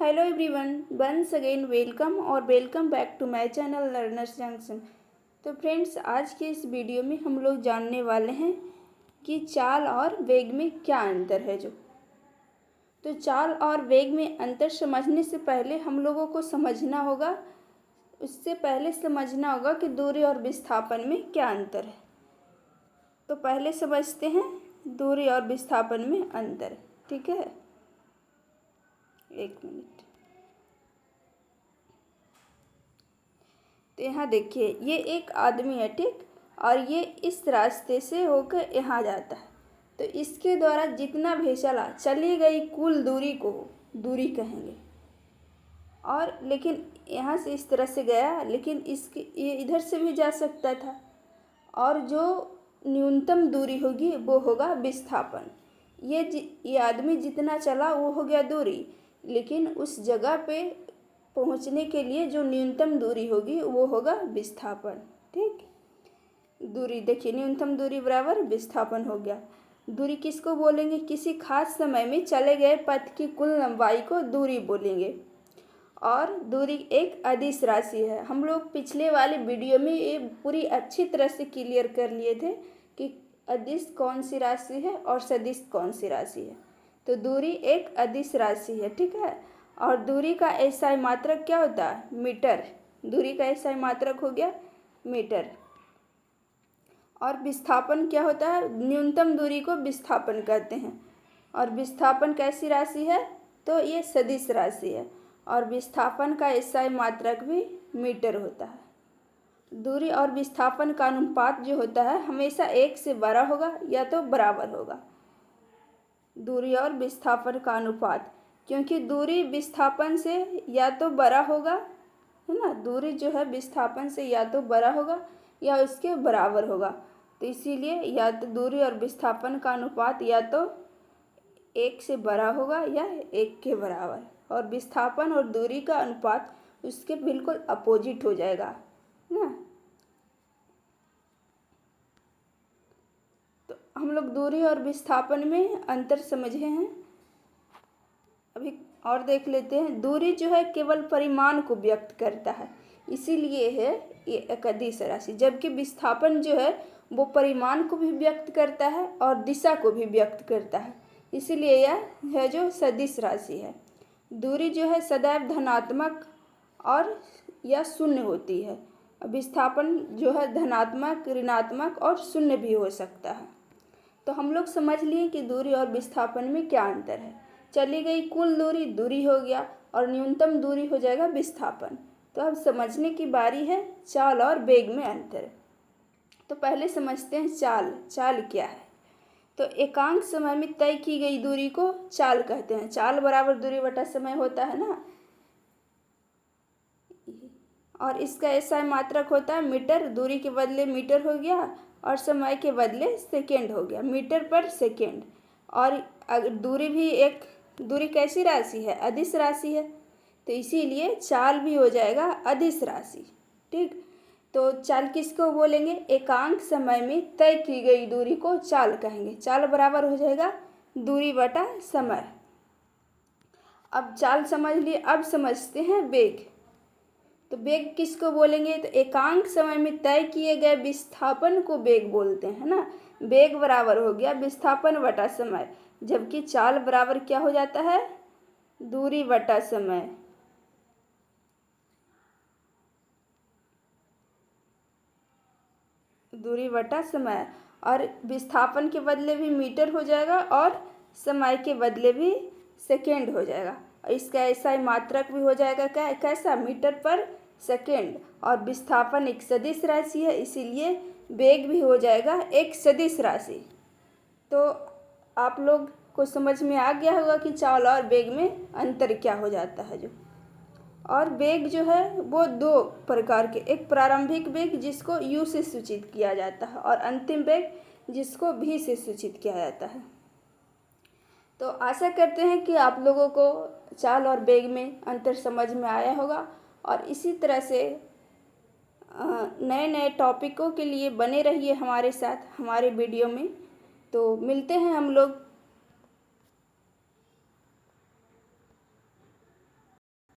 Hello everyone, once again welcome और welcome back to my channel learners junction. तो friends, आज के इस वीडियो में हम लोग जानने वाले हैं कि चाल और वेग में क्या अंतर है। तो चाल और वेग में अंतर समझने से पहले हम लोगों को समझना होगा कि दूरी और विस्थापन में क्या अंतर है। तो पहले समझते हैं दूरी और विस्थापन में अंतर। ठीक है, एक मिनट। तो यहाँ देखिए, ये एक आदमी है, ठीक, और ये इस रास्ते से होकर यहाँ जाता है। तो इसके द्वारा जितना भी चली गई कुल दूरी को दूरी कहेंगे। और लेकिन यहाँ से इस तरह से गया, लेकिन ये इधर से भी जा सकता था। और जो न्यूनतम दूरी होगी वो होगा विस्थापन। ये आदमी जितना चला वो हो गया दूरी, लेकिन उस जगह पे पहुंचने के लिए जो न्यूनतम दूरी होगी वो होगा विस्थापन। ठीक, दूरी देखिए, न्यूनतम दूरी बराबर विस्थापन हो गया। दूरी किसको बोलेंगे? किसी खास समय में चले गए पथ की कुल लंबाई को दूरी बोलेंगे। और दूरी एक अदिश राशि है। हम लोग पिछले वाले वीडियो में ये पूरी अच्छी तरह से क्लियर कर लिए थे कि अदिश कौन सी राशि है और सदिश कौन सी राशि है। तो दूरी एक अदिश राशि है, ठीक है। और दूरी का एसआई मात्रक क्या होता है? मीटर। दूरी का एसआई मात्रक हो गया मीटर। और विस्थापन क्या होता है? न्यूनतम दूरी को विस्थापन कहते हैं। और विस्थापन कैसी राशि है? तो ये सदिश राशि है। और विस्थापन का एसआई मात्रक भी मीटर होता है। दूरी और विस्थापन का अनुपात जो होता है हमेशा एक से बड़ा होगा या तो बराबर होगा। दूरी और विस्थापन का अनुपात, क्योंकि दूरी विस्थापन से या तो बड़ा होगा, है ना। दूरी जो है विस्थापन से या तो बड़ा होगा या उसके बराबर होगा। तो इसीलिए या तो दूरी और विस्थापन का अनुपात या तो एक से बड़ा होगा या एक के बराबर। और विस्थापन और दूरी का अनुपात उसके बिल्कुल अपोजिट हो जाएगा ना। तो हम लोग दूरी और विस्थापन में अंतर समझे हैं। अभी और देख लेते हैं। दूरी जो है केवल परिमाण को व्यक्त करता है, इसीलिए है ये एक अदिश राशि। जबकि विस्थापन जो है वो परिमाण को भी व्यक्त करता है और दिशा को भी व्यक्त करता है, इसीलिए यह है जो सदिश राशि है। दूरी जो है सदैव धनात्मक और या शून्य होती है। विस्थापन जो है धनात्मक, ऋणात्मक और शून्य भी हो सकता है। तो हम लोग समझ लिए कि दूरी और विस्थापन में क्या अंतर है। चली गई कुल दूरी दूरी हो गया और न्यूनतम दूरी हो जाएगा विस्थापन। तो अब समझने की बारी है चाल और वेग में अंतर। तो पहले समझते हैं चाल। चाल क्या है? तो एकांक समय में तय की गई दूरी को चाल कहते हैं। चाल बराबर दूरी बटा समय होता है ना। और इसका एसआई मात्रक होता है मीटर। दूरी के बदले मीटर हो गया और समय के बदले सेकेंड हो गया, मीटर पर सेकेंड। और अगर दूरी कैसी राशि है? अदिश राशि है। तो इसीलिए चाल भी हो जाएगा अदिश राशि। ठीक, तो चाल किसको बोलेंगे? एकांक समय में तय की गई दूरी को चाल कहेंगे। चाल बराबर हो जाएगा दूरी बटा समय। अब चाल समझ लिए, अब समझते हैं वेग। तो वेग किसको बोलेंगे? तो एकांक समय में तय किए गए विस्थापन को वेग बोलते हैं ना। वेग बराबर हो गया विस्थापन बटा समय। जबकि चाल बराबर क्या हो जाता है? दूरी बटा समय। दूरी बटा समय। और विस्थापन के बदले भी मीटर हो जाएगा और समय के बदले भी सेकेंड हो जाएगा। और इसका ऐसा ही मात्रक भी हो जाएगा कैसा? मीटर पर सेकेंड। और विस्थापन एक सदिश राशि है, इसीलिए वेग भी हो जाएगा एक सदिश राशि। तो आप लोग को समझ में आ गया होगा कि चाल और वेग में अंतर क्या हो जाता है। और वेग जो है वो दो प्रकार के, एक प्रारंभिक वेग जिसको u से सूचित किया जाता है और अंतिम वेग जिसको v से सूचित किया जाता है। तो आशा करते हैं कि आप लोगों को चाल और वेग में अंतर समझ में आया होगा। और इसी तरह से नए नए टॉपिकों के लिए बने रहिए हमारे साथ हमारे वीडियो में। तो मिलते हैं हम लोग